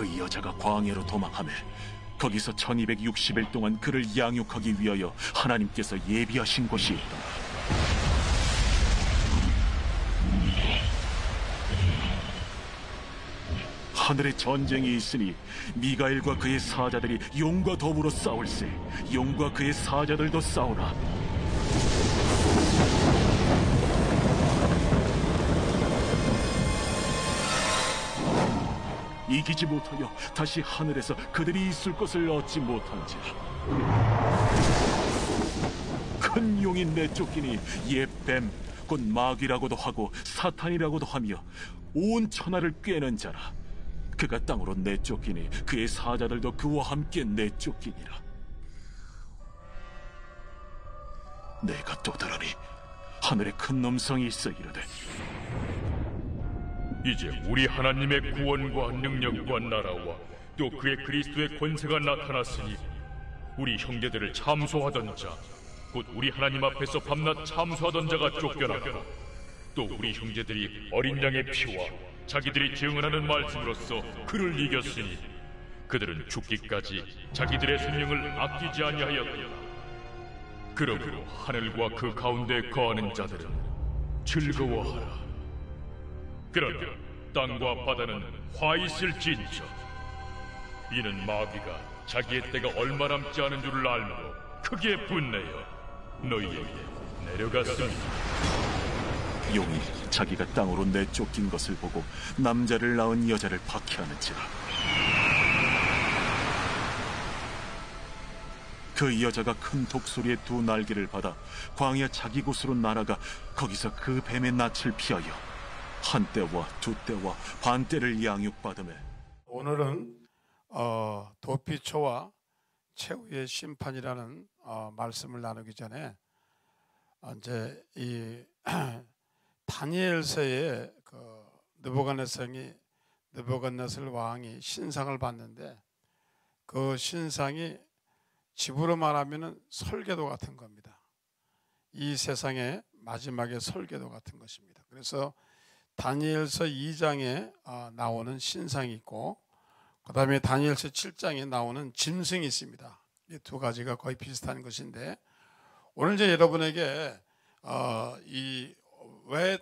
그 여자가 광야로 도망하며 거기서 1260일 동안 그를 양육하기 위하여 하나님께서 예비하신 곳이 있더라. 하늘에 전쟁이 있으니 미가엘과 그의 사자들이 용과 더불어 싸울세. 용과 그의 사자들도 싸우나 이기지 못하여 다시 하늘에서 그들이 있을 것을 얻지 못한지라. 큰 용이 내쫓기니 옛 뱀 곧 마귀라고도 하고 사탄이라고도 하며 온 천하를 꿰는 자라. 그가 땅으로 내쫓기니 그의 사자들도 그와 함께 내쫓기니라. 내가 또 들으니 하늘에 큰 음성이 있어 이르되, 이제 우리 하나님의 구원과 능력과 나라와 또 그의 그리스도의 권세가 나타났으니 우리 형제들을 참소하던 자, 곧 우리 하나님 앞에서 밤낮 참소하던 자가 쫓겨나고 또 우리 형제들이 어린 양의 피와 자기들이 증언하는 말씀으로써 그를 이겼으니 그들은 죽기까지 자기들의 생명을 아끼지 아니하였도다. 그러므로 하늘과 그 가운데 거하는 자들은 즐거워하라. 그러나 땅과 바다는 화 있을진저. 이는 마귀가 자기의 때가 얼마 남지 않은 줄을 알므로 크게 분내어 너희에게 내려갔습니다. 용이 자기가 땅으로 내쫓긴 것을 보고 남자를 낳은 여자를 박해하는지라. 그 여자가 큰 독소리의 두 날개를 받아 광야 자기 곳으로 날아가 거기서 그 뱀의 낯을 피하여 한때와 두때와 반때를 양육받으며. 오늘은 도피초와 최후의 심판이라는 말씀을 나누기 전에 이제 이 다니엘서에 그 느부갓네살 왕이 신상을 봤는데 그 신상이 집으로 말하면 설계도 같은 겁니다. 이 세상의 마지막의 설계도 같은 것입니다. 그래서 다니엘서 2장에 나오는 신상이 있고 그 다음에 다니엘서 7장에 나오는 짐승이 있습니다. 이 두 가지가 거의 비슷한 것인데 오늘 이제 여러분에게 왜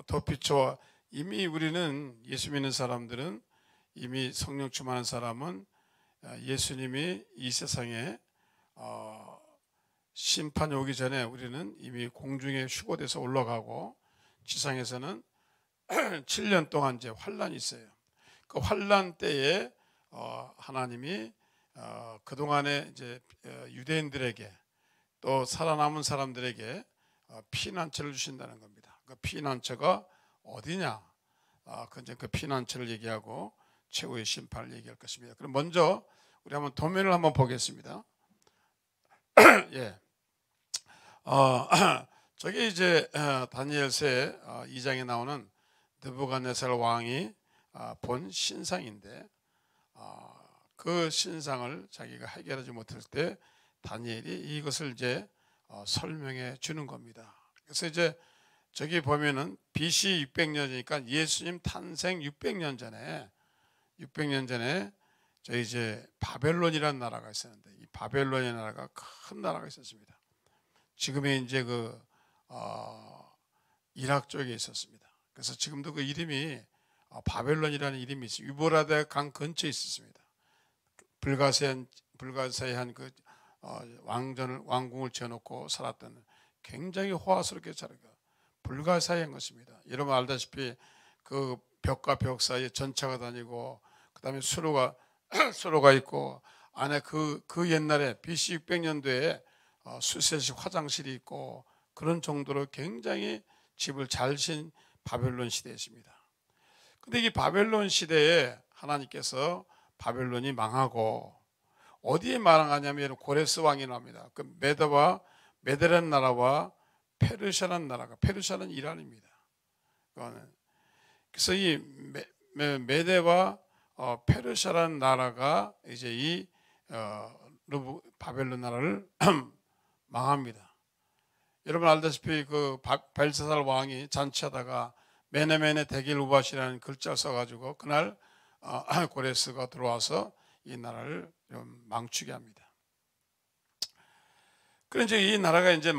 도피초와 이미 우리는 예수 믿는 사람들은 이미 성령 충만한 사람은 예수님이 이 세상에 심판이 오기 전에 우리는 이미 공중에 휴거돼서 올라가고 지상에서는 7년 동안 이제 환란이 있어요. 그 환란 때에 하나님이 그동안에 이제 유대인들에게 또 살아남은 사람들에게 피난처를 주신다는 겁니다. 그 피난처가 어디냐? 그 피난처를 얘기하고 최후의 심판을 얘기할 것입니다. 그럼 먼저 우리 한번 도면을 한번 보겠습니다. 예. 저게 이제 다니엘서의 2장에 나오는 느부갓네살 왕이 본 신상인데 그 신상을 자기가 해결하지 못할 때 다니엘이 이것을 이제 설명해 주는 겁니다. 그래서 이제 저기 보면은 BC 600년이니까 예수님 탄생 600년 전에 저 이제 바벨론이라는 나라가 있었는데 이 바벨론이라는 나라가 큰 나라가 있었습니다. 지금의 이제 그 이락 쪽에 있었습니다. 그래서 지금도 그 이름이 바벨론이라는 이름이 있어요. 유브라데 강 근처에 있었습니다. 불가사의한 그 왕궁을 지어놓고 살았던 굉장히 호화스럽게 자라가 불가사의한 것입니다. 여러분 알다시피 그 벽과 벽 사이에 전차가 다니고 그 다음에 수로가 있고 안에 그 옛날에 BC 600년도에 수세식 화장실이 있고 그런 정도로 굉장히 집을 잘 진 바벨론 시대였습니다. 근데 이 바벨론 시대에 하나님께서 바벨론이 망하고 어디에 망하냐면 고레스 왕이 나옵니다. 그 메데란 나라와 페르시아라는 나라가 페르시아는 이란입니다. 그래서 이 메데와 페르시아라는 나라가 이제 이 바벨론 나라를 망합니다. 여러분 알다시피 그 벨사살 왕이 잔치하다가 메네메네 데길 우바시라는 글자를 써가지고 그날 고레스가 들어와서 이 나라를 좀 망치게 합니다. 그런데 이 나라가 이제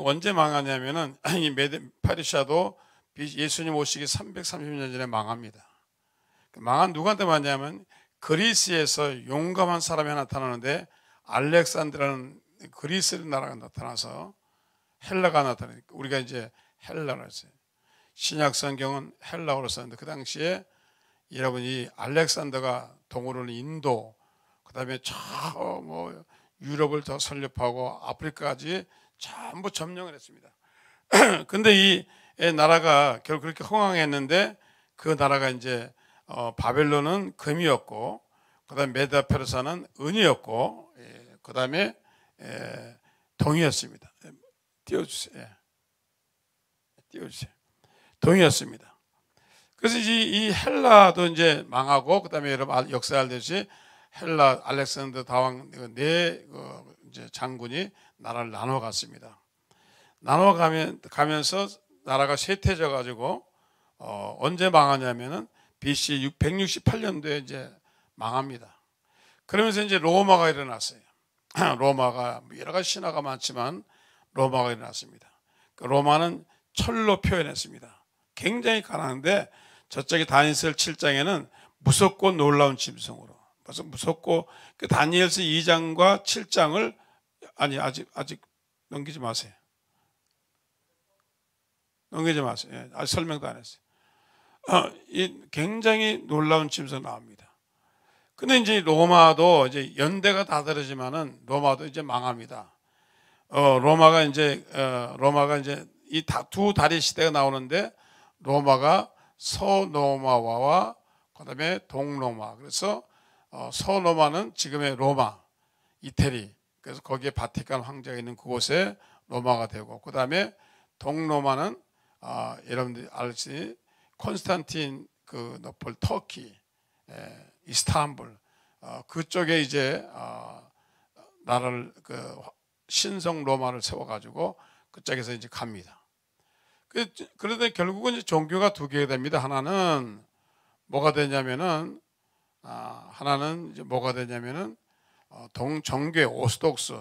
언제 망하냐면은 이 페르시아도 예수님 오시기 330년 전에 망합니다. 망한 누구한테 망하냐면 그리스에서 용감한 사람이 나타나는데 알렉산드라는 그리스 나라가 나타나서 헬라가 나타나니까 우리가 이제 헬라로 했어요. 신약 성경은 헬라어로 썼는데 그 당시에 여러분 이 알렉산더가 동으로는 인도, 그다음에 저 뭐 유럽을 더 설립하고 아프리카까지 전부 점령을 했습니다. 근데 이 나라가 결국 그렇게 흥왕했는데 그 나라가 이제 바벨론은 금이었고, 그다음에 메다 페르사는 은이었고, 그다음에 동이었습니다. 띄워주세요. 띄워주세요. 동이었습니다. 그래서 이 헬라도 이제 망하고, 그다음에 여러분 역사 알듯이 헬라 알렉산더 다왕 이제 장군이 나라를 나눠 갔습니다. 나눠 가면서 나라가 쇠퇴져 가지고 언제 망하냐면은 BC 168년도에 이제 망합니다. 그러면서 이제 로마가 일어났어요. 로마가 여러 가지 신화가 많지만 로마가 일어났습니다. 그 로마는 철로 표현했습니다. 굉장히 가난한데 저쪽에 다니엘 7장에는 무섭고 놀라운 짐승으로, 그래서 무섭고 그 다니엘서 2장과 7장을 아직 넘기지 마세요. 넘기지 마세요. 아직 설명도 안 했어요. 굉장히 놀라운 짐승 나옵니다. 근데 이제 로마도 이제 연대가 다 다르지만은 로마도 이제 망합니다. 로마가 이제 이 두 다리 시대가 나오는데 로마가 서로마와 그다음에 동로마. 그래서 서로마는 지금의 로마, 이태리. 그래서 거기에 바티칸 황제가 있는 그곳에 로마가 되고, 그다음에 동로마는 여러분들이 알지 콘스탄틴 그 너폴 터키, 이스탄불 그쪽에 이제 나라를 그 신성 로마를 세워가지고 그쪽에서 이제 갑니다. 그런데 결국은 이제 종교가 두 개가 됩니다. 하나는 뭐가 되냐면은 정교회 오스독스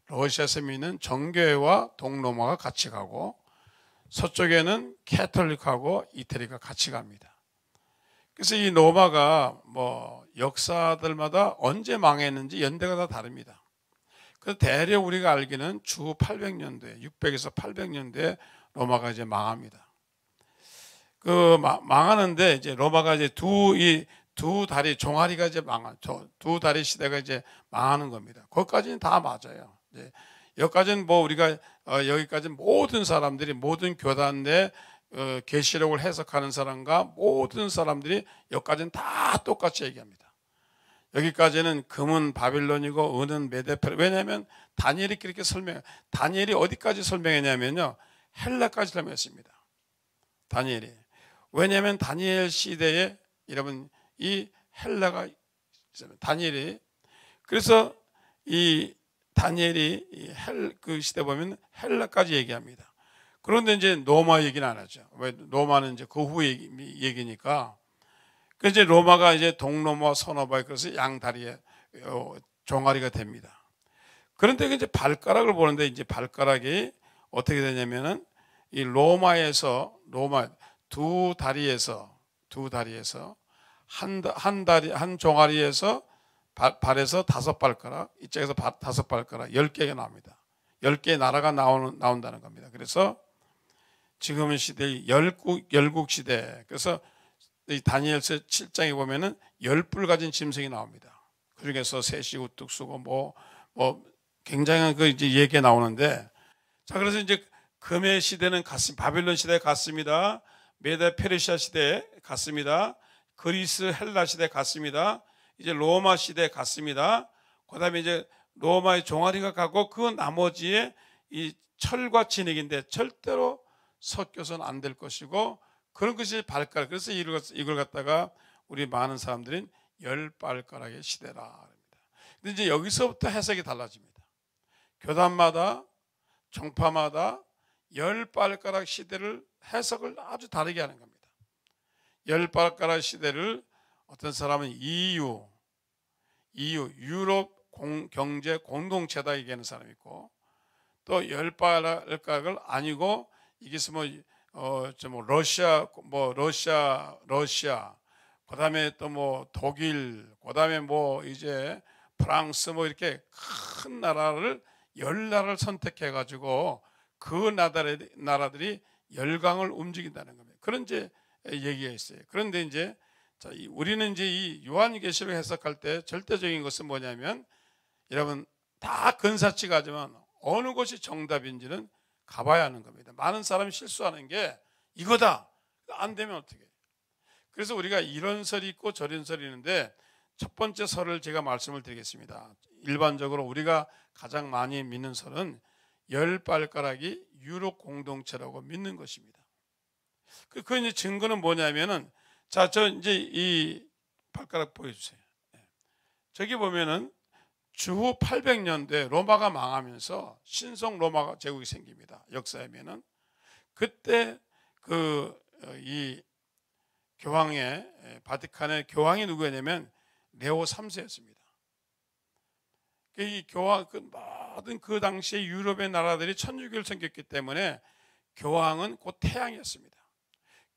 러시아에서 믿는 정교회와 동로마가 같이 가고, 서쪽에는 캐톨릭하고 이태리가 같이 갑니다. 그래서 이 로마가 뭐 역사들마다 언제 망했는지 연대가 다 다릅니다. 그래서 대략 우리가 알기는 주 800년도에 600에서 800년도에 로마가 이제 망합니다. 그 망하는데 이제 로마가 이제 두 다리 종아리가 이제 두 다리 시대가 이제 망하는 겁니다. 거기까지는 다 맞아요. 이제 여기까지는 뭐 우리가 여기까지 모든 사람들이 모든 교단 내 계시록을 해석하는 사람과 모든 사람들이 여기까지는 다 똑같이 얘기합니다. 여기까지는 금은 바빌론이고 은은 메데페르. 왜냐하면 다니엘이 그렇게 다니엘이 어디까지 설명했냐면요, 헬라까지 설명했습니다. 다니엘이. 왜냐하면 다니엘 시대에 여러분 이 헬라가 있어요. 다니엘이. 그래서 이 다니엘이 그 시대 보면 헬라까지 얘기합니다. 그런데 이제 로마 얘기는 안 하죠. 왜? 로마는 이제 그 후 얘기니까. 그래서 이제 로마가 이제 동로마, 서로마, 그래서 양다리에 종아리가 됩니다. 그런데 이제 발가락을 보는데 이제 발가락이 어떻게 되냐면은 이 로마 두 다리에서 한 종아리에서 발에서 5발가락, 이쪽에서 5발가락, 10개가 나옵니다. 10개의 나라가 나온다는 겁니다. 그래서 지금의 시대의 열국 시대. 그래서 이 다니엘서 7장에 보면은 10뿔 가진 짐승이 나옵니다. 그 중에서 셋이 우뚝 쓰고 뭐 굉장한 그 이제 얘기가 나오는데, 자, 그래서 이제 금의 시대는 갔습니다. 바빌론 시대에 갔습니다. 메데 페르시아 시대에 갔습니다. 그리스 헬라 시대에 갔습니다. 이제 로마 시대에 갔습니다. 그 다음에 이제 로마의 종아리가 가고, 그 나머지에 이 철과 진액인데 절대로 섞여서는 안 될 것이고, 그런 것이 발가락. 그래서 이걸 갖다가 우리 많은 사람들은 10발가락의 시대라 합니다. 근데 이제 여기서부터 해석이 달라집니다. 교단마다 종파마다 10발가락 시대를 해석을 아주 다르게 하는 겁니다. 10발가락 시대를 어떤 사람은 유럽 경제 공동체다 얘기하는 사람이 있고, 또 열발각을 아니고 이게 러시아, 그다음에 또 뭐 독일, 그다음에 뭐 이제 프랑스 뭐 이렇게 큰 나라를 10나라를 선택해 가지고 그 나라들이 열강을 움직인다는 겁니다. 그런 이제 얘기가 있어요. 그런데 이제 우리는 이제 이 요한계시록 해석할 때 절대적인 것은 뭐냐면, 여러분 다 근사치가 하지만 어느 것이 정답인지는 가봐야 하는 겁니다. 많은 사람이 실수하는 게 이거다, 안 되면 어떻게 해요? 그래서 우리가 이런 설이 있고 저런 설이 있는데, 첫 번째 설을 제가 말씀을 드리겠습니다. 일반적으로 우리가 가장 많이 믿는 설은 10발가락이 유럽 공동체라고 믿는 것입니다. 그 이제 증거는 뭐냐면은, 저 이제 이 발가락 보여주세요. 저기 보면은 주후 800년대 로마가 망하면서 신성 로마 제국이 생깁니다. 역사에면은 그때 이 바티칸의 교황이 누구였냐면 레오 3세였습니다. 이 교황, 모든 그 당시에 유럽의 나라들이 천주교를 섬겼기 때문에 교황은 곧 태양이었습니다.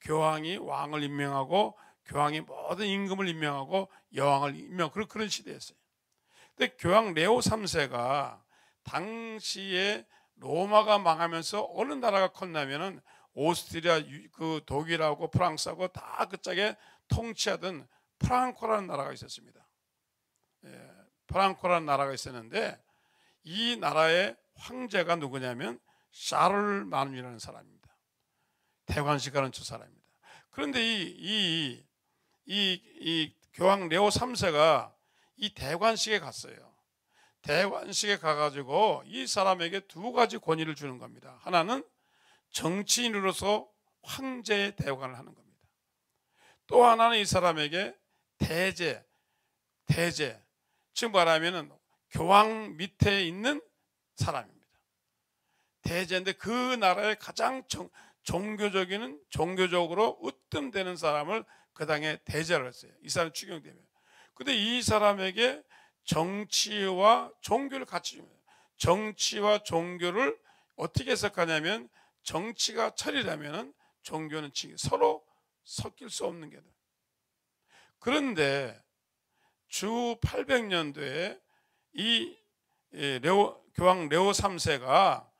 교황이 왕을 임명하고, 교황이 모든 임금을 임명하고, 여왕을 임명하고, 그런 시대였어요. 근데 교황 레오 3세가 당시에 로마가 망하면서 어느 나라가 컸냐면은 오스트리아, 독일하고 프랑스하고 다 그쪽에 통치하던 프랑코라는 나라가 있었습니다. 프랑코라는 나라가 있었는데, 이 나라의 황제가 누구냐면 샤를마누이라는 사람입니다. 대관식하는 저 사람입니다. 그런데 이 교황 레오 3세가 이 대관식에 갔어요. 대관식에 가가지고 이 사람에게 두 가지 권위를 주는 겁니다. 하나는 정치인으로서 황제의 대관을 하는 겁니다. 또 하나는 이 사람에게 대제, 즉 말하면은 교황 밑에 있는 사람입니다. 대제인데 그 나라의 가장 종교적으로 으뜸되는 사람을 그 당에 대제를 했어요. 이 사람 추경되면. 근데 이 사람에게 정치와 종교를 같이 줍니다. 정치와 종교를 어떻게 해석하냐면, 정치가 철이라면 종교는 서로 섞일 수 없는 게 돼. 그런데 주 800년도에 이 교황 레오 3세가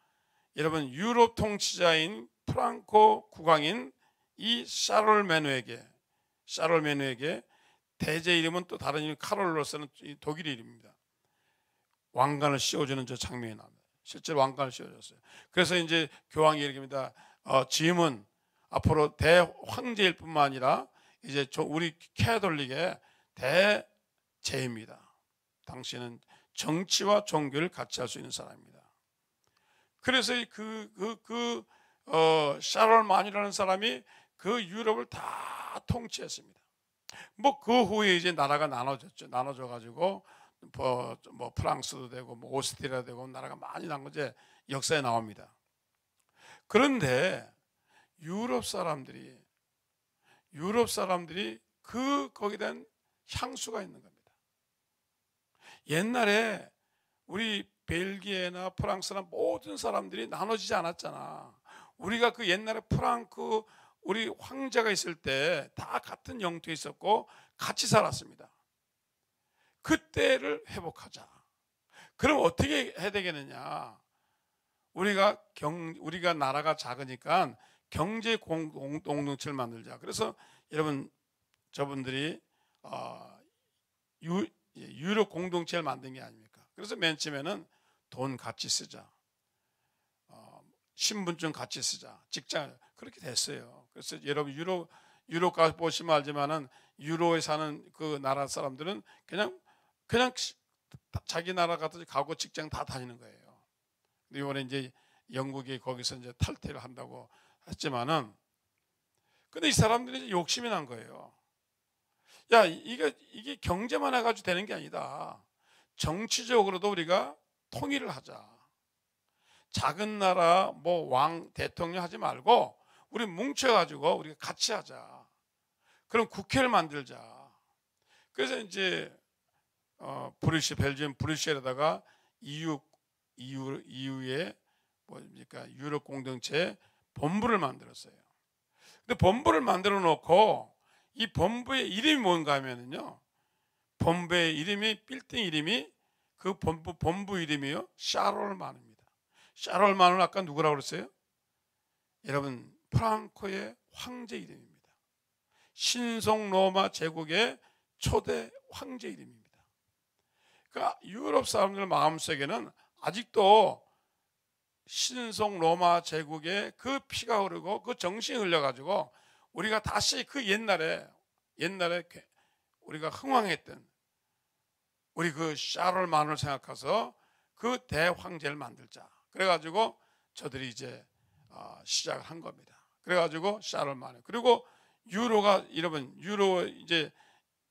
여러분 유럽 통치자인 프랑코 국왕인 이 샤를메누에게 대제 이름은 또 다른 이름 카롤로스는 독일 이름입니다. 왕관을 씌워주는 저 장면이 나옵니다. 실제로 왕관을 씌워줬어요. 그래서 이제 교황이 얘기합니다. 짐은 앞으로 대황제일 뿐만 아니라 이제 우리 캐톨릭의 대제입니다. 당신은 정치와 종교를 같이 할 수 있는 사람입니다. 그래서 샤를마누이라는 사람이 그 유럽을 다 통치했습니다. 뭐 그 후에 이제 나라가 나눠져 가지고 뭐 프랑스도 되고 뭐 오스트리아도 되고 나라가 많이 난 거제 역사에 나옵니다. 그런데 유럽 사람들이 거기에 대한 향수가 있는 겁니다. 옛날에 우리 벨기에나 프랑스나 모든 사람들이 나눠지지 않았잖아. 우리가 그 옛날에 우리 황제가 있을 때 다 같은 영토에 있었고 같이 살았습니다. 그때를 회복하자. 그럼 어떻게 해야 되겠느냐? 우리가 나라가 작으니까 경제 공동체를 만들자. 그래서 여러분 저분들이 유럽 공동체를 만든 게 아닙니까? 그래서 맨 처음에는 돈 같이 쓰자, 신분증 같이 쓰자, 직장 그렇게 됐어요. 그래서 여러분 유럽 가 보시면 알지만은 유로에 사는 그 나라 사람들은 그냥 자기 나라 같은 가고 직장 다 다니는 거예요. 근데 이번에 이제 영국이 거기서 이제 탈퇴를 한다고 했지만은, 근데 이 사람들이 이제 욕심이 난 거예요. 야, 이게 경제만 해가지고 되는 게 아니다. 정치적으로도 우리가 통일을 하자. 작은 나라 뭐 왕 대통령 하지 말고 우리 뭉쳐가지고 우리가 같이 하자. 그럼 국회를 만들자. 그래서 이제 브뤼셀, 벨기움 브뤼셀에다가 EU의 뭡니까 유럽 공동체 본부를 만들었어요. 근데 본부를 만들어 놓고 이 본부의 이름이 뭔가 하면은요, 본부의 이름이 빌딩 이름이 그 본부 이름이요 샤롤만입니다. 샤롤만은 아까 누구라고 그랬어요? 여러분 프랑코의 황제 이름입니다. 신성 로마 제국의 초대 황제 이름입니다. 그러니까 유럽 사람들 마음속에는 아직도 신성 로마 제국의 그 피가 흐르고 그 정신이 흘려가지고 우리가 다시 그 옛날에 우리가 흥왕했던 우리 그 샤롤만을 생각해서 그 대황제를 만들자. 그래가지고 저들이 이제 시작을 한 겁니다. 그래가지고 샤롤만, 그리고 유로가 여러분 유로 이제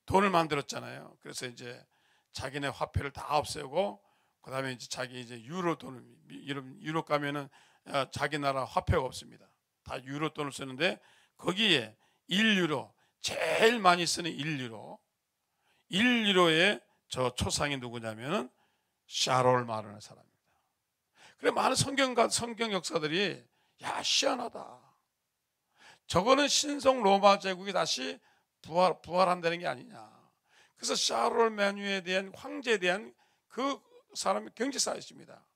돈을 만들었잖아요. 그래서 이제 자기네 화폐를 다 없애고 그다음에 이제 자기 이제 유로 돈을 유럽 가면은 자기 나라 화폐가 없습니다. 다 유로 돈을 쓰는데 거기에 1유로 제일 많이 쓰는 1유로의 저 초상이 누구냐면은 샤롤마르는 사람입니다. 그래 많은 성경 역사들이 야 희한하다. 저거는 신성 로마 제국이 다시 부활한다는 게 아니냐. 그래서 샤롤마뉴에 대한 황제에 대한 그 사람이 경제 쌓였습니다.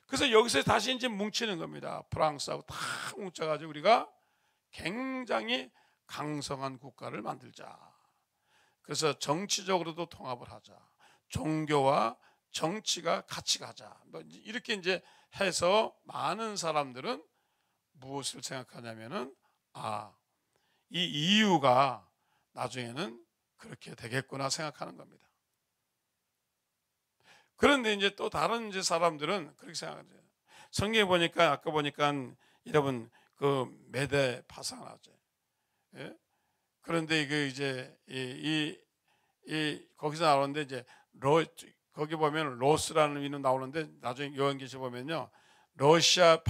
그래서 여기서 다시 이제 뭉치는 겁니다. 프랑스하고 다 뭉쳐가지고 우리가 굉장히 강성한 국가를 만들자. 그래서 정치적으로도 통합을 하자. 종교와 정치가 같이 가자. 이렇게 이제 해서 많은 사람들은 무엇을 생각하냐면은 이 이유가 나중에는 그렇게 되겠구나 생각하는 겁니다. 그런데 이제 또 다른 이제 사람들은 그렇게 생각하죠. 성경에 보니까 아까 보니까 여러분 그 메데 파상하죠. 예? 그런데 이게 이제 거기서 나오는데 이제 거기 보면 로스라는 이름 나오는데 나중에 요한계시 보면요 러시아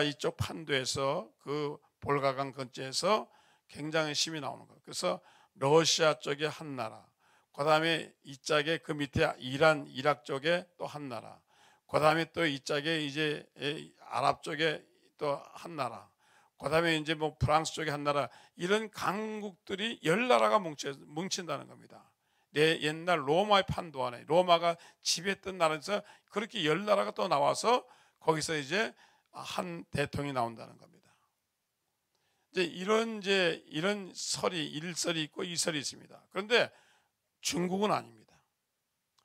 이쪽 판도에서 그 볼가강 근처에서 굉장히 심이 나오는 거예요. 그래서 러시아 쪽에 한 나라, 그 다음에 이 짝에 그 밑에 이락 쪽에 또 한 나라, 그 다음에 또 이 짝에 이제 아랍 쪽에 또 한 나라, 그 다음에 이제 뭐 프랑스 쪽에 한 나라, 이런 강국들이 10나라가 뭉친다는 겁니다. 옛날 로마의 판도 안에 로마가 지배했던 나라에서 그렇게 10나라가 또 나와서 거기서 이제 한 대통령이 나온다는 겁니다. 이제 이런 일설이 있고 이설이 있습니다. 그런데 중국은 아닙니다.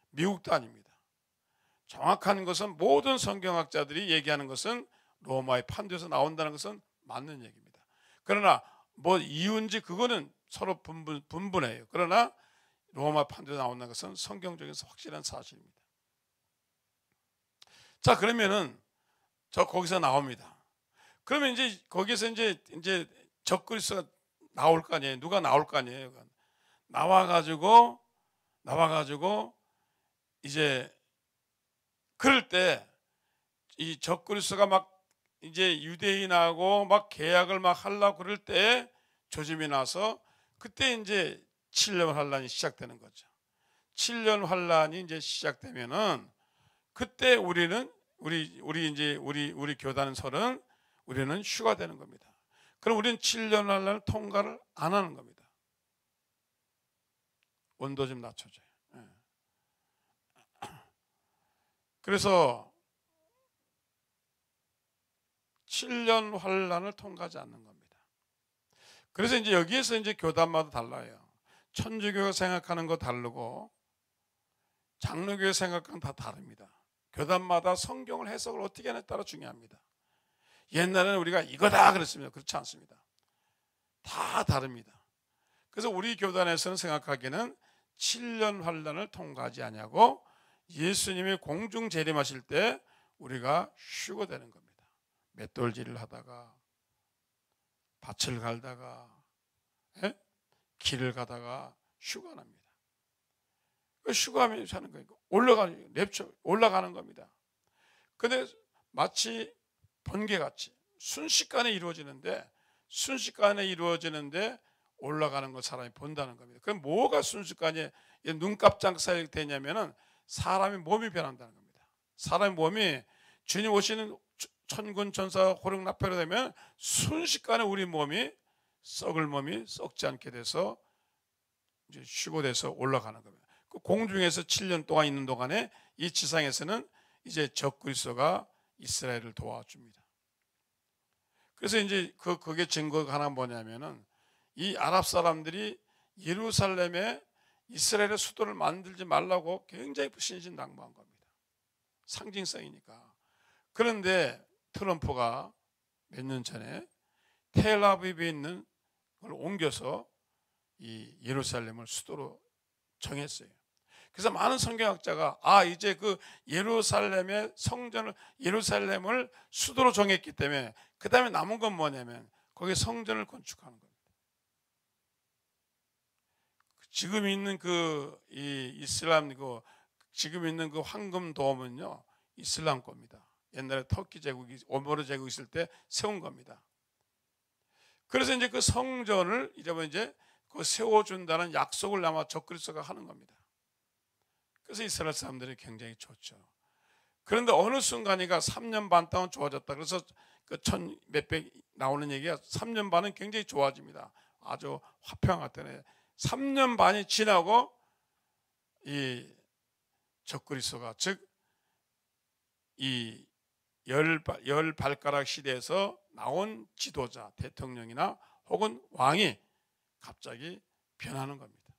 미국도 아닙니다. 정확한 것은 모든 성경학자들이 얘기하는 것은 로마의 판도에서 나온다는 것은 맞는 얘기입니다. 그러나 뭐 이유인지 그거는 서로 분분해요. 그러나 로마 판도에서 나온다는 것은 성경적인 확실한 사실입니다. 자, 그러면은 거기서 나옵니다. 그러면 이제 거기서 이제 적그리스도가 나올 거 아니에요. 누가 나올 거 아니에요. 나와가지고 이제 그럴 때 이 적그리스도가 막 이제 유대인하고 막 계약을 막 하려고 그럴 때 조짐이 나서 그때 이제 7년 환란이 시작되는 거죠. 7년 환란이 이제 시작되면은 그때 우리는 우리 교단설은 우리는 휴가 되는 겁니다. 그럼 우리는 7년 환란을 통과를 안 하는 겁니다. 온도 좀 낮춰줘요. 그래서 7년 환란을 통과하지 않는 겁니다. 그래서 이제 여기에서 이제 교단마다 달라요. 천주교가 생각하는 거 다르고 장로교가 생각하는 다 다릅니다. 교단마다 성경을 해석을 어떻게 하냐에 따라 중요합니다. 옛날에는 우리가 이거다 그랬습니다. 그렇지 않습니다. 다 다릅니다. 그래서 우리 교단에서는 생각하기에는 7년 환란을 통과하지 않냐고 예수님이 공중 재림하실 때 우리가 쉬고 되는 겁니다. 맷돌질을 하다가 밭을 갈다가 길을 가다가 휴가납니다. 휴가하면서 하는 거예요. 올라가는 겁니다. 근데 마치 번개같이 순식간에 이루어지는데 올라가는 걸 사람이 본다는 겁니다. 그럼 뭐가 순식간에 눈 깜짝 사이에 되냐면은 사람의 몸이 변한다는 겁니다. 사람의 몸이 주님 오시는 천군 천사 호령 나팔이 되면 순식간에 우리 몸이 썩을 몸이 썩지 않게 돼서 이제 쉬고 돼서 올라가는 겁니다. 그 공중에서 7년 동안 있는 동안에 이 지상에서는 이제 적그리스도가 이스라엘을 도와줍니다. 그래서 이제 그게 증거가 하나 뭐냐면은 이 아랍 사람들이 예루살렘에 이스라엘의 수도를 만들지 말라고 굉장히 신신당부한 겁니다. 상징성이니까. 그런데 트럼프가 몇 년 전에 텔아비브에 있는 걸 옮겨서 이 예루살렘을 수도로 정했어요. 그래서 많은 성경학자가 이제 그 예루살렘의 성전을 예루살렘을 수도로 정했기 때문에 그 다음에 남은 건 뭐냐면 거기에 성전을 건축하는 겁니다. 지금 있는 이 이슬람 지금 있는 그 황금 도움은요 이슬람 겁니다. 옛날에 터키 제국이 오모르 제국 있을 때 세운 겁니다. 그래서 이제 그 성전을 이제 그 세워준다는 약속을 아마 적그리스도가 하는 겁니다. 그래서 이스라엘 사람들이 굉장히 좋죠. 그런데 어느 순간이가 3년 반 동안 좋아졌다. 그래서 그 몇백 나오는 얘기가 3년 반은 굉장히 좋아집니다. 아주 화평 같다네. 3년 반이 지나고 이 적그리스도가 즉 이 열 발가락 시대에서 나온 지도자, 대통령이나 혹은 왕이 갑자기 변하는 겁니다.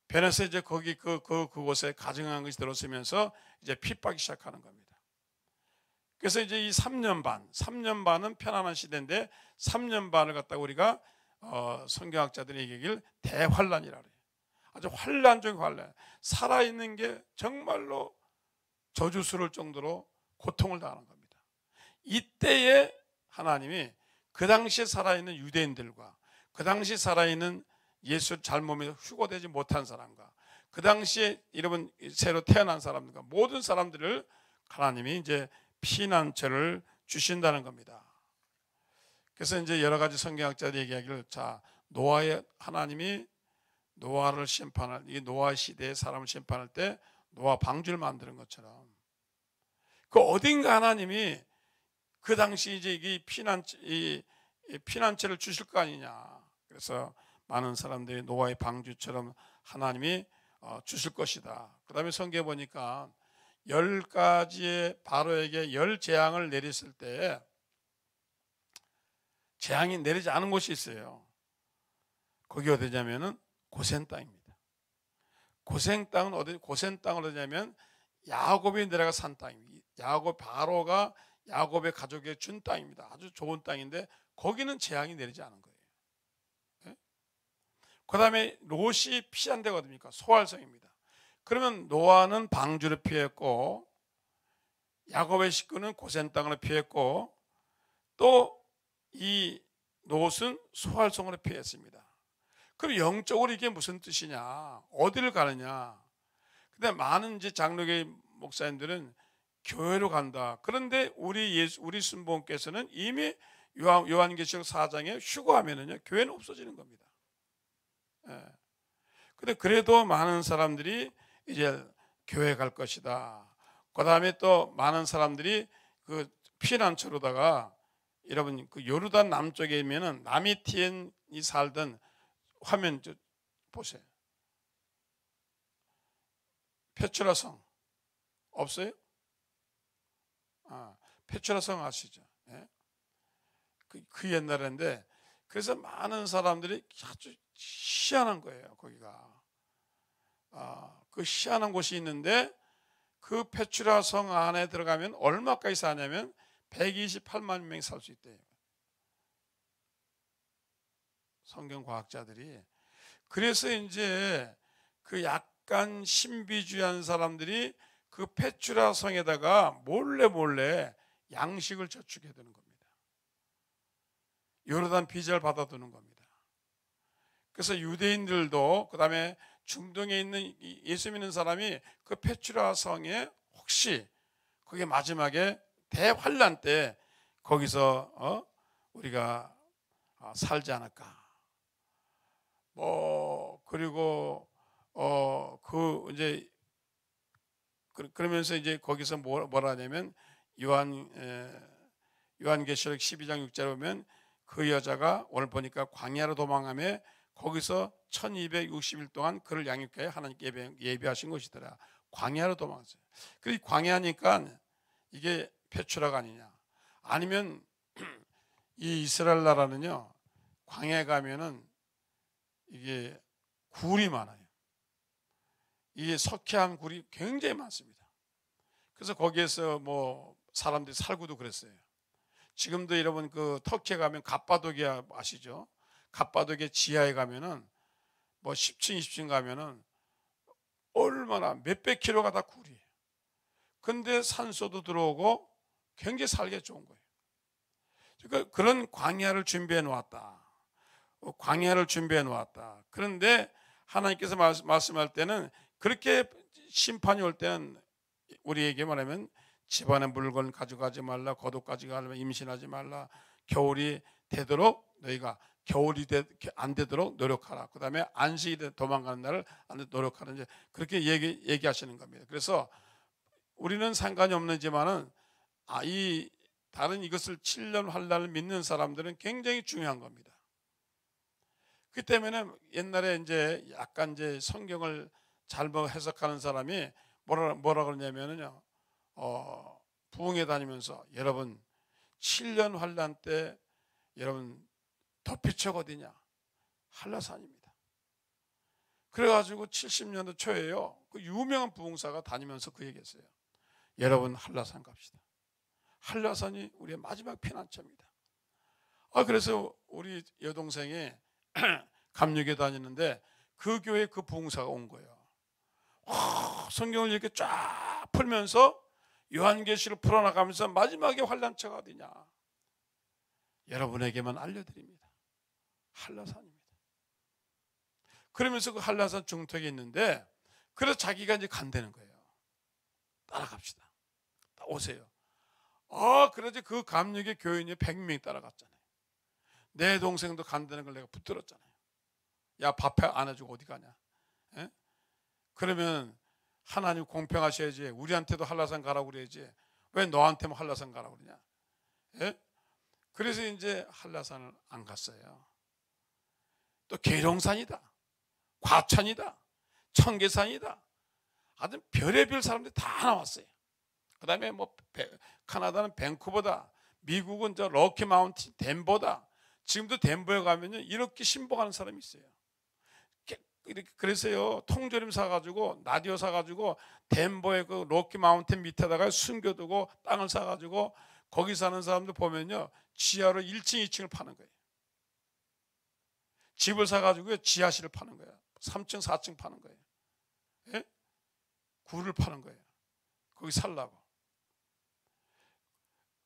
변해서 이제 그곳에 가증한 것이 들어서면서 이제 핍박이 시작하는 겁니다. 그래서 이제 이 3년 반은 편안한 시대인데 3년 반을 갖다가 우리가 성경학자들이 얘기하길 대환란이라 그래요. 아주 환란 중에 환란. 살아있는 게 정말로 저주스러울 정도로 고통을 당하는 겁니다. 이때에 하나님이 그 당시에 살아있는 유대인들과 그 당시 살아있는 예수 잘못에 휴거되지 못한 사람과 그 당시에 여러분 새로 태어난 사람들과 모든 사람들을 하나님이 이제 피난처를 주신다는 겁니다. 그래서 이제 여러 가지 성경학자들이 얘기하기를 노아의 하나님이 노아를 심판할 이 노아 시대의 사람을 심판할 때 노아 방주를 만드는 것처럼 그 어딘가 하나님이 그 당시 이제 이 피난처를 주실 거 아니냐. 그래서 많은 사람들이 노아의 방주처럼 하나님이 주실 것이다. 그 다음에 성경에 보니까 10가지의 바로에게 10재앙을 내렸을 때 재앙이 내리지 않은 곳이 있어요. 거기 어디냐면은 고센 땅입니다. 고센 땅은 고센 땅은 어디냐면 야곱이 내려가 산 땅입니다. 바로가 야곱의 가족에게 준 땅입니다. 아주 좋은 땅인데 거기는 재앙이 내리지 않은 거예요. 네? 그 다음에 롯이 피한 데가 어디입니까? 소알성입니다. 그러면 노아는 방주를 피했고 야곱의 식구는 고센 땅을 피했고 또 이 롯은 소알성으로 피했습니다. 그럼 영적으로 이게 무슨 뜻이냐? 어디를 가느냐? 근데 많은 이제 장로교 목사님들은 교회로 간다. 그런데 우리 순복음께서는 이미 요한계시록 4장에 휴거하면은요 교회는 없어지는 겁니다. 예. 근데 그래도 많은 사람들이 이제 교회 갈 것이다. 그 다음에 또 많은 사람들이 그 피난처로다가 여러분 그 요르단 남쪽에면은 나미티엔이 살던 화면 보세요. 페트라성 없어요? 페트라성 아시죠? 예? 그 옛날인데 그래서 많은 사람들이 아주 희한한 거예요. 거기가 그 희한한 곳이 있는데 그 페트라성 안에 들어가면 얼마까지 사냐면 128만 명이 살 수 있대요. 성경 과학자들이. 그래서 이제 그 약간 신비주의한 사람들이 그 페트라 성에다가 몰래 양식을 저축해 두는 겁니다. 요르단 비자를 받아두는 겁니다. 그래서 유대인들도 그 다음에 중동에 있는 예수 믿는 사람이 그 페트라 성에 혹시 그게 마지막에 대환란 때 거기서 우리가 살지 않을까. 그리고 이제 그러면서 이제 거기서 뭐라 하냐면 요한계시록 12장 6절에 보면 그 여자가 오늘 보니까 광야로 도망하며 거기서 1260일 동안 그를 양육하여 하나님께 예비하신 것이더라. 광야로 도망했어요. 그 광야니까 이게 페추라가 아니냐, 아니면 이 이스라엘 나라는요, 광야에 가면은 이게 굴이 많아요. 이게 석회암 굴이 굉장히 많습니다. 그래서 거기에서 뭐 사람들이 살고도 그랬어요. 지금도 여러분 그 터키에 가면 갑바도기아 아시죠? 갑바도기아 지하에 가면은 뭐 10층 20층 가면은 얼마나 몇백 킬로가 다 굴이에요. 근데 산소도 들어오고 굉장히 살기 좋은 거예요. 그러니까 그런 광야를 준비해 놓았다. 광야를 준비해 놓았다. 그런데 하나님께서 말씀할 때는 그렇게 심판이 올 때는 우리에게 말하면 집안에 물건 가져가지 말라, 거독 가져가려면 임신하지 말라, 겨울이 되도록 너희가 겨울이 안 되도록 노력하라. 그 다음에 안식이 도망가는 날을 노력하라. 이제 그렇게 얘기하시는 겁니다. 그래서 우리는 상관이 없는지만은 이 다른 이것을 7년 환난을 믿는 사람들은 굉장히 중요한 겁니다. 그 때문에 옛날에 이제 약간 이제 성경을 잘못 해석하는 사람이 뭐라 그러냐면요, 부흥회 다니면서 여러분 7년 환난 때 여러분 덮이척 어디냐? 한라산입니다. 그래가지고 70년도 초에요, 그 유명한 부흥사가 다니면서 그 얘기했어요. 여러분 한라산 갑시다. 한라산이 우리의 마지막 피난처입니다. 그래서 우리 여동생이 감리교회 다니는데 그 교회에 그 부흥사가 온 거예요. 성경을 이렇게 쫙 풀면서 요한계시를 풀어나가면서 마지막에 환난처가 어디냐? 여러분에게만 알려드립니다. 한라산입니다. 그러면서 그 한라산 중턱에 있는데, 그래서 자기가 이제 간다는 거예요. 따라갑시다. 오세요. 그러지 그 감리교 교인이 100명이 따라갔잖아요. 내 동생도 간다는 걸 내가 붙들었잖아요. 야, 밥 안 해주고 어디 가냐? 에? 그러면 하나님 공평하셔야지. 우리한테도 한라산 가라고 그래야지. 왜 너한테만 한라산 가라고 그러냐? 에? 그래서 이제 한라산을 안 갔어요. 또 계룡산이다, 과천이다, 청계산이다, 아주 별의별 사람들이 다 나왔어요. 그 다음에 뭐 카나다는 밴쿠버다, 미국은 저 로키 마운틴 덴버다. 지금도 덴버에 가면요 이렇게 신봉하는 사람이 있어요. 그래서요 통조림 사가지고 라디오 사가지고 덴버의 그 로키 마운틴 밑에다가 숨겨두고 땅을 사가지고 거기 사는 사람들 보면요 지하로 1층 2층을 파는 거예요. 집을 사가지고 지하실을 파는 거예요. 3층 4층 파는 거예요. 예? 굴을 파는 거예요. 거기 살라고.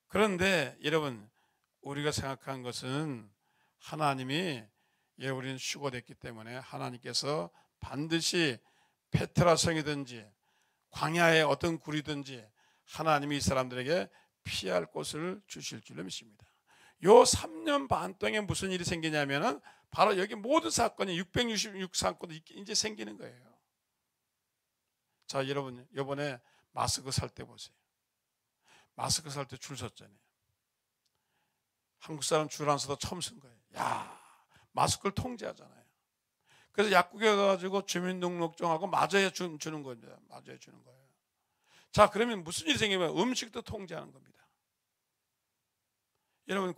그런데 여러분, 우리가 생각한 것은 하나님이 우리는 휴거됐기 때문에 하나님께서 반드시 페트라성이든지 광야의 어떤 굴이든지 하나님이 이 사람들에게 피할 곳을 주실 줄로 믿습니다. 요 3년 반 동안에 무슨 일이 생기냐면은 바로 여기 모든 사건이 666 사건도 이제 생기는 거예요. 자, 여러분 이번에 마스크 살 때 보세요. 마스크 살 때 줄 섰잖아요. 한국 사람 줄 안 서도 처음 쓴 거예요. 야, 마스크를 통제하잖아요. 그래서 약국에 가가지고 주민등록증하고 맞아야 주는 거예요. 맞아야 주는 거예요. 자, 그러면 무슨 일이 생기면 음식도 통제하는 겁니다. 여러분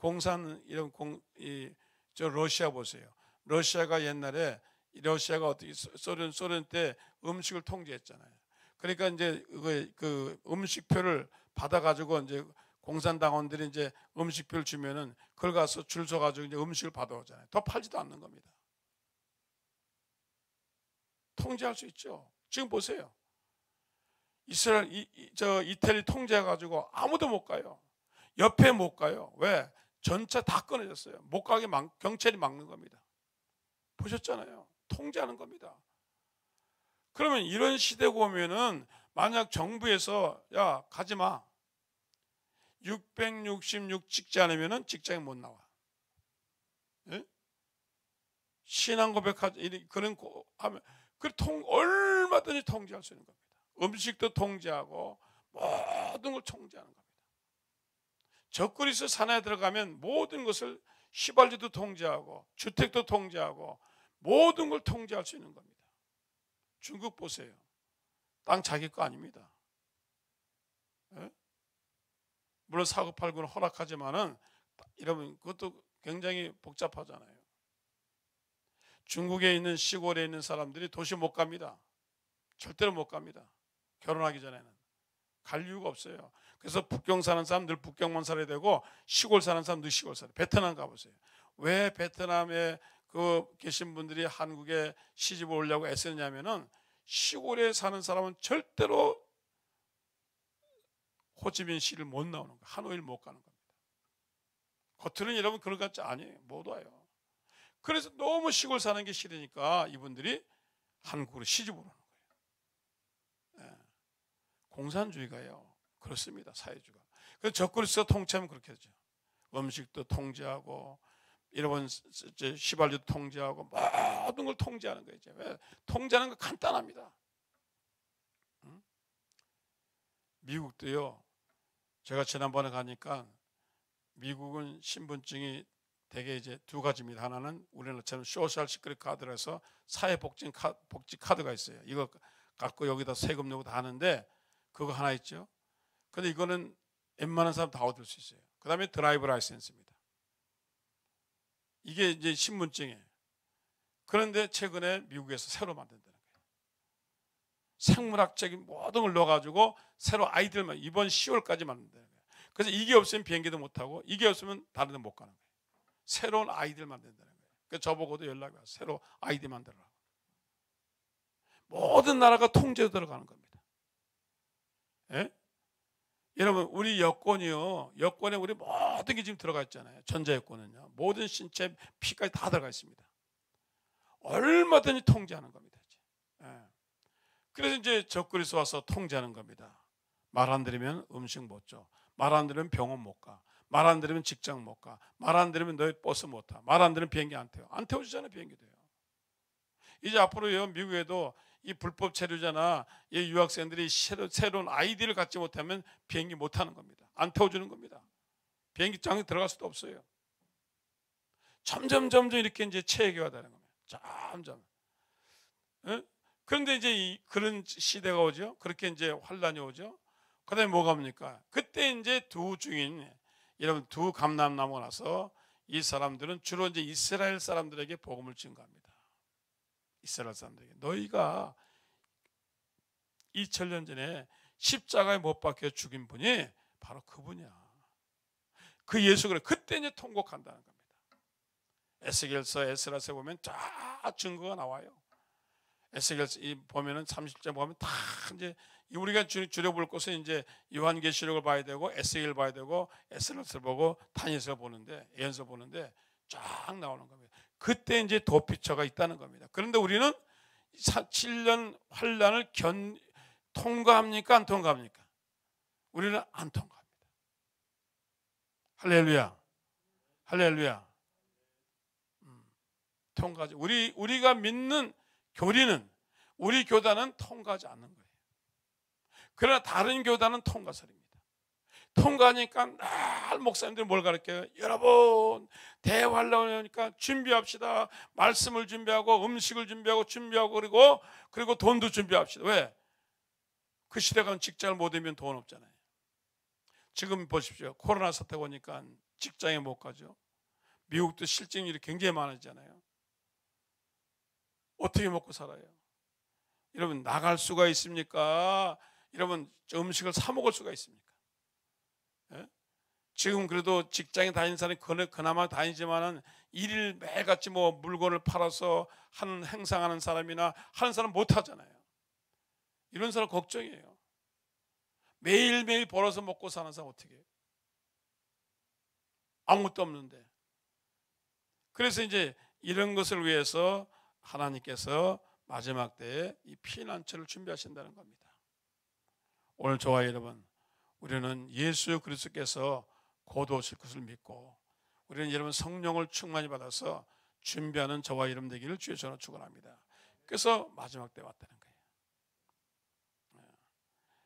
저 러시아 보세요. 러시아가 옛날에 러시아가 어떻게 소련 때 음식을 통제했잖아요. 그러니까 이제 그 음식표를 받아가지고 이제 공산당원들이 이제 음식표를 주면은 그걸 가서 줄 서가지고 이제 음식을 받아오잖아요. 더 팔지도 않는 겁니다. 통제할 수 있죠. 지금 보세요. 이태리 통제해가지고 아무도 못 가요. 옆에 못 가요. 왜? 전차 다 끊어졌어요. 못 가게 경찰이 막는 겁니다. 보셨잖아요. 통제하는 겁니다. 그러면 이런 시대가 오면은 만약 정부에서 야 가지 마, 666 찍지 않으면은 직장에 못 나와. 예? 신앙 고백하지 그런 하면 얼마든지 통제할 수 있는 겁니다. 음식도 통제하고 모든 걸 통제하는 겁니다. 적그리스도 산에 들어가면 모든 것을 휘발유도 통제하고 주택도 통제하고 모든 걸 통제할 수 있는 겁니다. 중국 보세요. 땅 자기 거 아닙니다. 예? 물론 사고 팔고는 허락하지만은 여러분 그것도 굉장히 복잡하잖아요. 중국에 있는 시골에 있는 사람들이 도시 못 갑니다. 절대로 못 갑니다. 결혼하기 전에는 갈 이유가 없어요. 그래서 북경 사는 사람 늘 북경만 살아야 되고 시골 사는 사람 늘 시골 살아요. 베트남 가보세요. 왜 베트남에 계신 분들이 한국에 시집을 오려고 애쓰냐면은 시골에 사는 사람은 절대로 호치민시를 못 나오는 거예요. 하노이를 못 가는 겁니다. 겉으로는 여러분 그런 것 같지 아니에요. 못 와요. 그래서 너무 시골 사는 게 싫으니까 이분들이 한국으로 시집을 오는 거예요. 예. 공산주의가요. 그렇습니다. 사회주의가. 그래서 적그리스도 통치하면 그렇게 되죠. 음식도 통제하고 여러분 휘발유도 통제하고 모든 걸 통제하는 거예요. 왜? 통제하는 거 간단합니다. 미국도요. 제가 지난번에 가니까 미국은 신분증이 대개 이제 두 가지입니다. 하나는 우리나라처럼 소셜 시크릿 카드라서 사회복지 카드가 있어요. 이거 갖고 여기다 세금 내고 다 하는데 그거 하나 있죠. 근데 이거는 웬만한 사람 다 얻을 수 있어요. 그 다음에 드라이브 라이센스입니다. 이게 이제 신분증이에요. 그런데 최근에 미국에서 새로 만든다는 거예요. 생물학적인 모든 걸 넣어가지고 새로 아이들만 이번 10월까지 만든다는 거예요. 그래서 이게 없으면 비행기도 못 타고 이게 없으면 다른 데 못 가는 거예요. 새로운 아이들 만든다는 거예요. 그래서 저보고도 연락이 와서 새로 아이디 만들어라고. 모든 나라가 통제로 들어가는 겁니다. 예? 여러분 우리 여권이요. 여권에 우리 모든 게 지금 들어가 있잖아요. 전자여권은요. 모든 신체 피까지 다 들어가 있습니다. 얼마든지 통제하는 겁니다. 예. 그래서 이제 적그리스도 와서 통제하는 겁니다. 말 안 들으면 음식 못 줘. 말 안 들으면 병원 못 가. 말 안 들으면 직장 못 가. 말 안 들으면 너희 버스 못 타. 말 안 들으면 비행기 안 태워. 안 태워주잖아요. 비행기도요. 이제 앞으로요. 미국에도 이 불법 체류자나 이 유학생들이 새로운 아이디를 갖지 못하면 비행기 못 타는 겁니다. 안 태워주는 겁니다. 비행기장에 들어갈 수도 없어요. 점점 이렇게 이제 체계화되는 겁니다. 점점. 예? 그런데 이제 그런 시대가 오죠. 그렇게 이제 환란이 오죠. 그다음에 뭐가 옵니까? 그때 이제 두 증인, 여러분 두 감람나무가 나서 이 사람들은 주로 이제 이스라엘 사람들에게 복음을 증거합니다. 이스라엘 사람들에게 너희가 2000년 전에 십자가에 못 박혀 죽인 분이 바로 그분이야. 그 예수 그래. 그때 이제 통곡한다는 겁니다. 에스겔서 에스라서 보면 다 증거가 나와요. 에스겔서 보면은 30장 보면 다 이제 우리가 줄여볼 것은 이제 요한계시록을 봐야 되고 에스겔 봐야 되고 에스라서 보고 다니엘서 보는데 예언서 보는데 쫙 나오는 겁니다. 그때 이제 도피처가 있다는 겁니다. 그런데 우리는 7년 환란을 통과합니까? 안 통과합니까? 우리는 안 통과합니다. 할렐루야. 할렐루야. 통과하지. 우리가 믿는 교리는 우리 교단은 통과하지 않는 거예요. 그러나 다른 교단은 통과설입니다. 통과하니까 날 목사님들이 뭘 가르쳐요? 여러분 대환란이니까 준비합시다. 말씀을 준비하고 음식을 준비하고 그리고 돈도 준비합시다. 왜? 그 시대가 직장을 못 하면 돈 없잖아요. 지금 보십시오. 코로나 사태 오니까 직장에 못 가죠. 미국도 실직률이 굉장히 많아지잖아요. 어떻게 먹고 살아요? 여러분 나갈 수가 있습니까? 여러분 음식을 사 먹을 수가 있습니까? 예? 지금 그래도 직장에 다니는 사람이 그나마 다니지만은 일일 매일같이 뭐 물건을 팔아서 하는 행상하는 사람이나 하는 사람 못 하잖아요. 이런 사람 걱정이에요. 매일매일 벌어서 먹고 사는 사람 어떻게 해요? 아무것도 없는데. 그래서 이제 이런 것을 위해서 하나님께서 마지막 때에 이 피난처를 준비하신다는 겁니다. 오늘 저와 여러분, 우리는 예수 그리스도께서 곧 오실 것을 믿고 우리는 여러분 성령을 충만히 받아서 준비하는 저와 여러분 되기를 주의 전으로 축원합니다. 그래서 마지막 때 왔다는 거예요.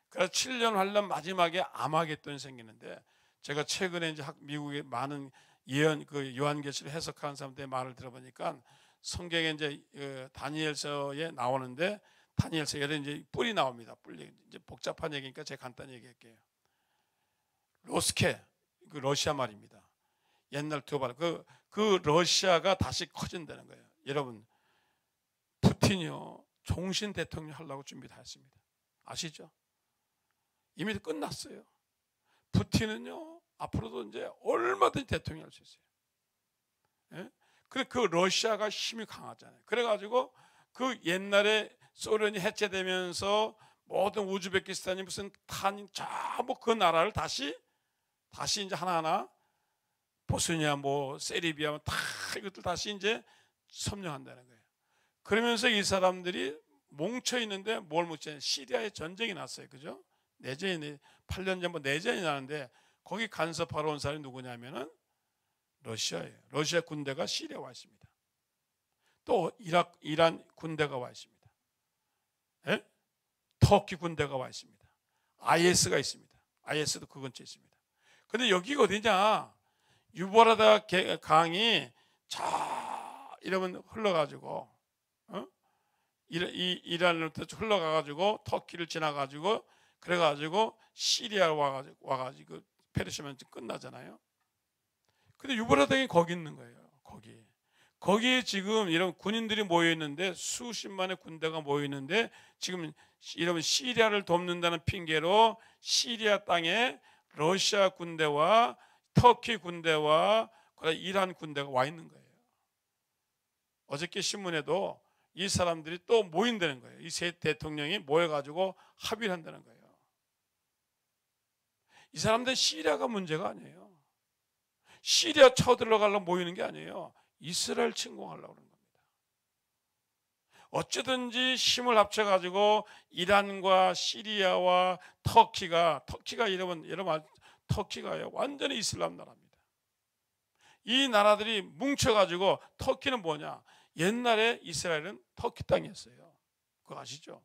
그래서 7년 환란 마지막에 아마겟돈이 생기는데, 제가 최근에 이제 미국의 많은 예언, 그 요한계시를 해석하는 사람들의 말을 들어보니까 성경에 이제 다니엘서에 나오는데, 다니엘서에 이제 뿔이 나옵니다. 뿔이 이제 복잡한 얘기니까 제가 간단히 얘기할게요. 로스케, 그 러시아 말입니다. 옛날 두발 그 러시아가 다시 커진다는 거예요. 여러분, 푸틴이요 종신 대통령 하려고 준비 다 했습니다. 아시죠? 이미 끝났어요. 푸틴은요 앞으로도 이제 얼마든지 대통령이 할 수 있어요. 예? 그래, 그 러시아가 힘이 강하잖아요. 그래가지고 그 옛날에 소련이 해체되면서 모든 우즈베키스탄이 무슨 탄 전부 그 나라를 다시 이제 하나하나 보스니아 뭐 세르비아 다 이것들 다시 이제 점령한다는 거예요. 그러면서 이 사람들이 뭉쳐 있는데 뭘 뭉쳐? 시리아에 전쟁이 났어요, 그죠? 내전이 8년 전부터 내전이 나는데 거기 간섭하러 온 사람이 누구냐면은 러시아예요. 러시아 군대가 시리아에 와 있습니다. 또 이란 군대가 와 있습니다. 예? 터키 군대가 와 있습니다. IS가 있습니다. IS도 그 근처에 있습니다. 근데 여기가 어디냐? 유보라다 강이 자 이러면 흘러가지고 이란으로부터 흘러가가지고 터키를 지나가지고 그래가지고 시리아 와가지고 페르시아면 끝나잖아요. 근데 유보라당이 거기 있는 거예요. 거기에 지금 이런 군인들이 모여 있는데 수십만의 군대가 모여 있는데 지금 이런 시리아를 돕는다는 핑계로 시리아 땅에 러시아 군대와 터키 군대와 이란 군대가 와 있는 거예요. 어저께 신문에도 이 사람들이 또 모인다는 거예요. 이 세 대통령이 모여가지고 합의를 한다는 거예요. 이 사람들 시리아가 문제가 아니에요. 시리아 쳐들어가려고 모이는 게 아니에요. 이스라엘 침공하려고 그러는 겁니다. 어쩌든지 힘을 합쳐가지고 이란과 시리아와 터키가 여러분 터키가요 완전히 이슬람 나라입니다. 이 나라들이 뭉쳐가지고 터키는 뭐냐? 옛날에 이스라엘은 터키 땅이었어요. 그거 아시죠?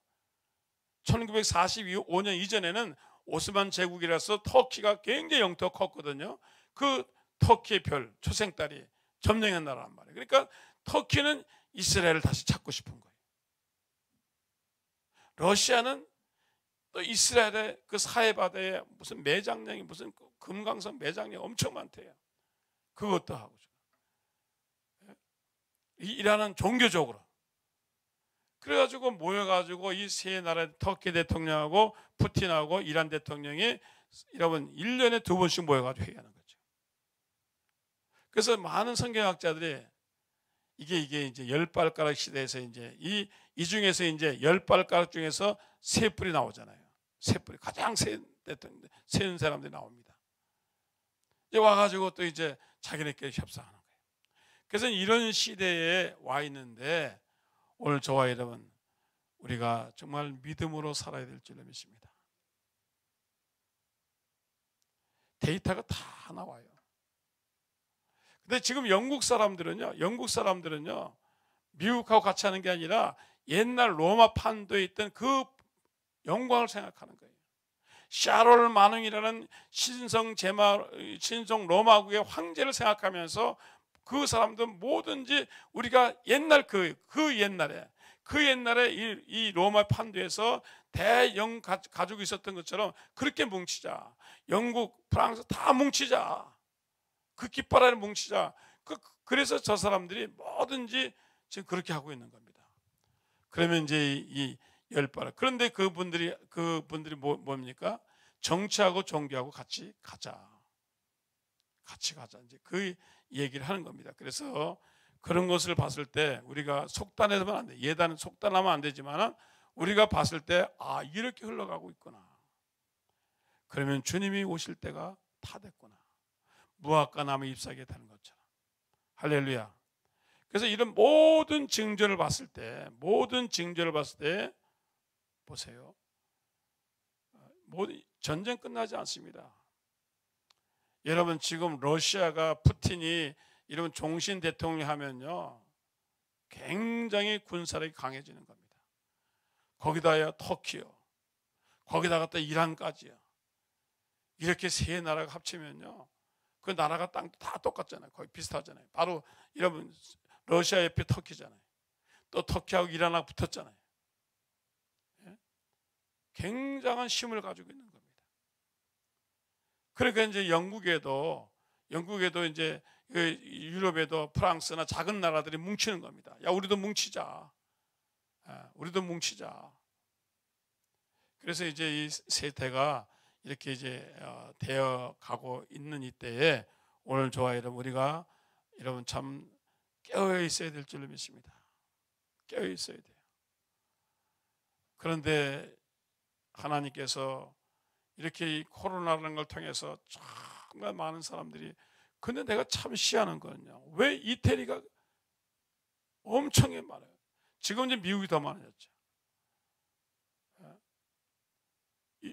1945년 이전에는 오스만 제국이라서 터키가 굉장히 영토가 컸거든요. 그 터키의 별, 초생딸이 점령한 나라란 말이에요. 그러니까 터키는 이스라엘을 다시 찾고 싶은 거예요. 러시아는 또 이스라엘의 그 사해바다에 무슨 매장량이 무슨 금강산 매장량이 엄청 많대요. 그것도 하고 이란은 종교적으로 그래가지고 모여가지고 이 세 나라 터키 대통령하고 푸틴하고 이란 대통령이 여러분 1년에 2번씩 모여가지고 회의하는 거죠. 그래서 많은 성경학자들이 이게 이제 10발가락 시대에서 이제 이 중에서 이제 10발가락 중에서 세 뿔이 나오잖아요. 세 뿔이 가장 센 사람들이 나옵니다. 이제 와가지고 또 이제 자기네끼리 협상하는 거예요. 그래서 이런 시대에 와 있는데 오늘 저와 여러분 우리가 정말 믿음으로 살아야 될 줄로 믿습니다. 데이터가 다 나와요. 근데 지금 영국 사람들은요 미국하고 같이 하는 게 아니라 옛날 로마 판도에 있던 그 영광을 생각하는 거예요. 샤롤 마능이라는 신성 로마국의 황제를 생각하면서 그 사람들은 뭐든지 우리가 옛날 그 옛날에 이 로마 판도에서 대영 가지고 있었던 것처럼 그렇게 뭉치자. 영국, 프랑스 다 뭉치자. 그 깃발 아래 뭉치자. 그래서 저 사람들이 뭐든지 지금 그렇게 하고 있는 겁니다. 그러면 이제 이 10발. 그런데 그분들이 뭡니까? 정치하고 종교하고 같이 가자. 이제 그 얘기를 하는 겁니다. 그래서 그런 것을 봤을 때 우리가 속단해서는 안 돼. 예단은 속단하면 안 되지만 우리가 봤을 때 이렇게 흘러가고 있구나. 그러면 주님이 오실 때가 다 됐구나. 무화과 나무 잎사귀에 다는 것처럼. 할렐루야. 그래서 이런 모든 징조를 봤을 때 보세요. 전쟁 끝나지 않습니다. 여러분 지금 러시아가 푸틴이 이런 종신 대통령 하면요 굉장히 군사력이 강해지는 겁니다. 거기다야 터키요, 거기다가 또 이란까지요. 이렇게 세 나라가 합치면요, 그 나라가 땅도 다 똑같잖아요. 거의 비슷하잖아요. 바로 여러분 러시아 옆에 터키잖아요. 또 터키하고 이란하고 붙었잖아요. 예? 굉장한 힘을 가지고 있는 겁니다. 그러니까 이제 영국에도 이제 유럽에도 프랑스나 작은 나라들이 뭉치는 겁니다. 야, 우리도 뭉치자. 우리도 뭉치자. 그래서 이제 이 세태가 이렇게 이제 되어 가고 있는 이때에 오늘 저와 여러분, 우리가 여러분 참 깨어 있어야 될 줄로 믿습니다. 깨어 있어야 돼요. 그런데 하나님께서 이렇게 이 코로나라는 걸 통해서 정말 많은 사람들이, 근데 내가 참 시하는 거는요, 왜 이태리가 엄청 많아요. 지금 이제 미국이 더 많아졌죠.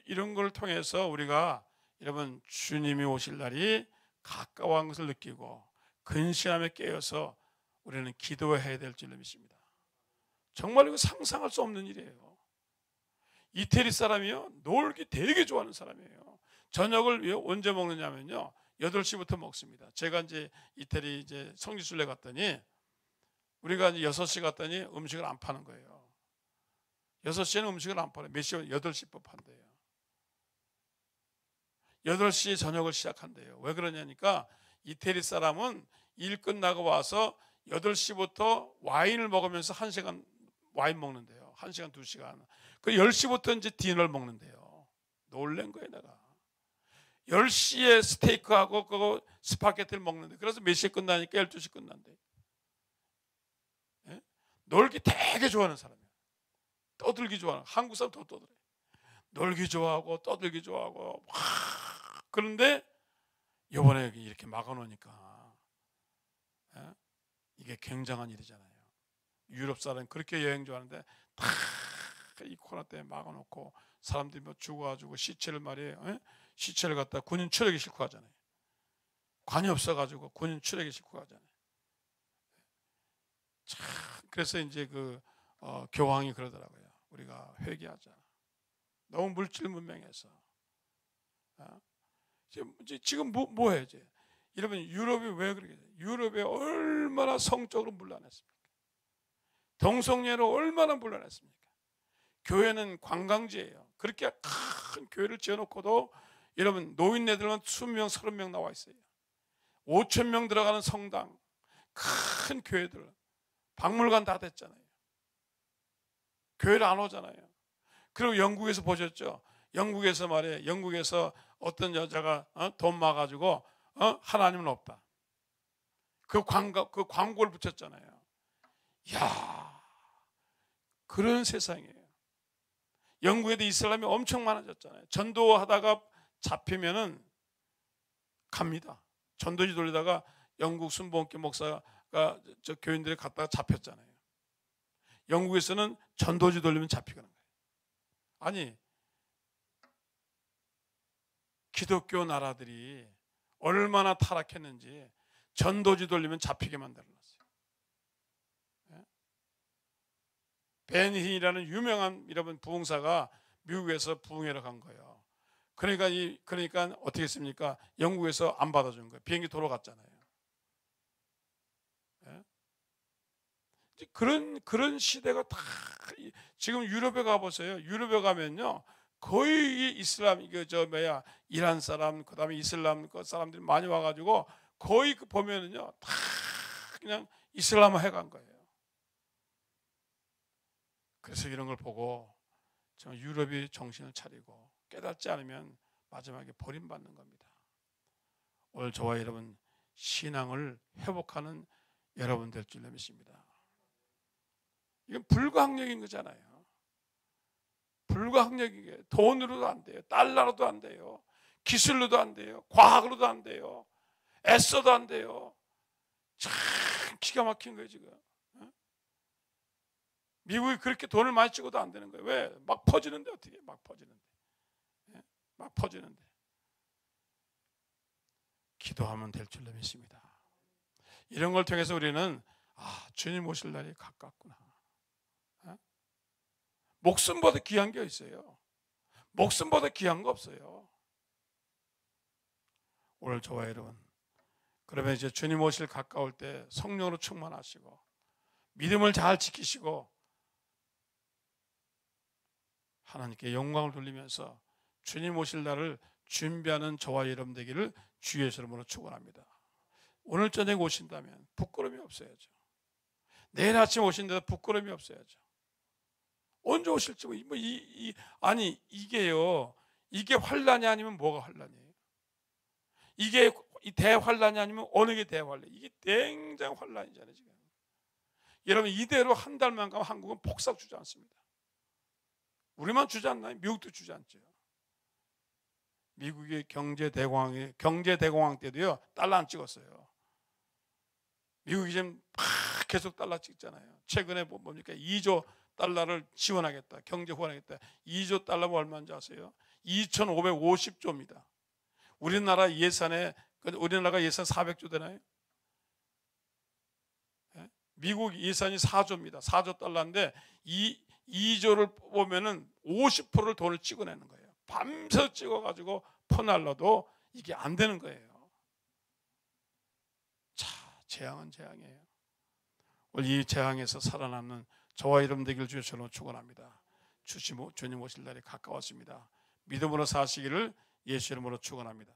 이런 걸 통해서 우리가 여러분 주님이 오실 날이 가까워한 것을 느끼고 근시함에 깨어서 우리는 기도해야 될 줄로 믿습니다. 정말 이거 상상할 수 없는 일이에요. 이태리 사람이요, 놀기 되게 좋아하는 사람이에요. 저녁을 언제 먹느냐면요, 8시부터 먹습니다. 제가 이제 이태리 이제 성지순례 갔더니, 우리가 이제 6시 갔더니 음식을 안 파는 거예요. 6시에는 음식을 안 팔아요. 몇 시에? 8시부터 판대요. 8시에 저녁을 시작한대요. 왜 그러냐니까, 이태리 사람은 일 끝나고 와서 8시부터 와인을 먹으면서 1시간 와인 먹는데요. 1시간, 2시간. 그 10시부터 이제 디너를 먹는데요. 놀란 거예요, 내가. 10시에 스테이크하고 그거 스파게티를 먹는데, 그래서 몇 시에 끝나니까 12시 끝난대. 예? 놀기 되게 좋아하는 사람이에요. 떠들기 좋아하는, 한국 사람 더 떠들어요. 놀기 좋아하고 떠들기 좋아하고. 그런데 이번에 이렇게 막아놓으니까, 예? 이게 굉장한 일이잖아요. 유럽 사람은 그렇게 여행 좋아하는데 다 이 코로나 때문에 막아놓고 사람들이 뭐 죽어가지고 시체를 말이에요. 예? 시체를 갖다 군인 추력이 싣고 가잖아요. 관이 없어가지고 군인 추력이 싣고 가잖아요. 참, 그래서 이제 교황이 그러더라고요. 우리가 회개하자. 너무 물질 문명해서. 지금 뭐 해야지? 여러분, 유럽이 왜 그렇게 돼요? 유럽에 얼마나 성적으로 문란했습니까? 동성애로 얼마나 문란했습니까? 교회는 관광지예요. 그렇게 큰 교회를 지어놓고도 여러분 노인네들만 20명, 30명 나와 있어요. 5,000명 들어가는 성당, 큰 교회들, 박물관 다 됐잖아요. 교회를 안 오잖아요. 그리고 영국에서 보셨죠? 영국에서 말이에요. 영국에서 어떤 여자가 돈 마가지고 하나님은 없다. 그 광고를 붙였잖아요. 이야, 그런 세상이에요. 영국에도 이슬람이 엄청 많아졌잖아요. 전도하다가 잡히면은 갑니다. 전도지 돌리다가 영국 순복음교 목사가 저 교인들이 갔다가 잡혔잖아요. 영국에서는 전도지 돌리면 잡히는 거예요. 아니, 기독교 나라들이 얼마나 타락했는지 전도지 돌리면 잡히게 만들어놨어요. 벤힌이라는 유명한 여러분 부흥사가 미국에서 부흥회를 간 거예요. 그러니까 어떻게 했습니까? 영국에서 안 받아준 거예요. 비행기 돌아갔잖아요. 예? 그런 시대가 다 지금 유럽에 가보세요. 유럽에 가면요, 거의 이슬람 이란 사람, 그다음에 이슬람 사람들이 많이 와가지고 거의 보면은요 다 그냥 이슬람화 해간 거예요. 그래서 이런 걸 보고 정말 유럽이 정신을 차리고 깨닫지 않으면 마지막에 버림받는 겁니다. 오늘 저와 여러분 신앙을 회복하는 여러분 될 줄 믿습니다. 이건 불가항력인 거잖아요. 불가항력인 게 돈으로도 안 돼요. 달러로도 안 돼요. 기술로도 안 돼요. 과학으로도 안 돼요. 애써도 안 돼요. 참 기가 막힌 거예요 지금. 미국이 그렇게 돈을 많이 찍어도 안 되는 거예요. 왜? 막 퍼지는데 어떻게? 막 퍼지는데. 막 퍼지는데. 기도하면 될 줄로 믿습니다. 이런 걸 통해서 우리는 주님 오실 날이 가깝구나. 목숨보다 귀한 게 있어요. 목숨보다 귀한 거 없어요. 오늘 저와 여러분, 그러면 이제 주님 오실 가까울 때 성령으로 충만하시고 믿음을 잘 지키시고 하나님께 영광을 돌리면서 주님 오실 날을 준비하는 저와 여러분 되기를 주의 이름으로 축원합니다. 오늘 저녁에 오신다면 부끄러움이 없어야죠. 내일 아침 오신데도 부끄러움이 없어야죠. 언제 오실지 아니 이게요. 이게 환란이 아니면 뭐가 환란이에요? 이게 대환란이 아니면 어느 게 대환란? 이게 굉장히 환란이잖아요 지금. 여러분 이대로 한 달만 가면 한국은 폭삭 주저앉습니다. 우리만 주저앉나요? 미국도 주저앉죠. 미국의 경제 대공황 때도요 달러 안 찍었어요. 미국이 지금 막 계속 달러 찍잖아요. 최근에 뭡니까? 2조 달러를 지원하겠다. 경제 후원하겠다. 2조 달러면 얼마인지 아세요? 2,550조입니다. 우리나라가 예산 400조 되나요? 미국 예산이 4조입니다. 4조 달러인데 2조를 보면은 50%를 돈을 찍어내는 거예요. 밤새 찍어가지고 퍼날라도 이게 안 되는 거예요. 자, 재앙은 재앙이에요. 오늘 이 재앙에서 살아남는 저와 여러분 되기를 주님으로 축원합니다. 주님 오실 날이 가까웠습니다. 믿음으로 사시기를 예수 이름으로 축원합니다.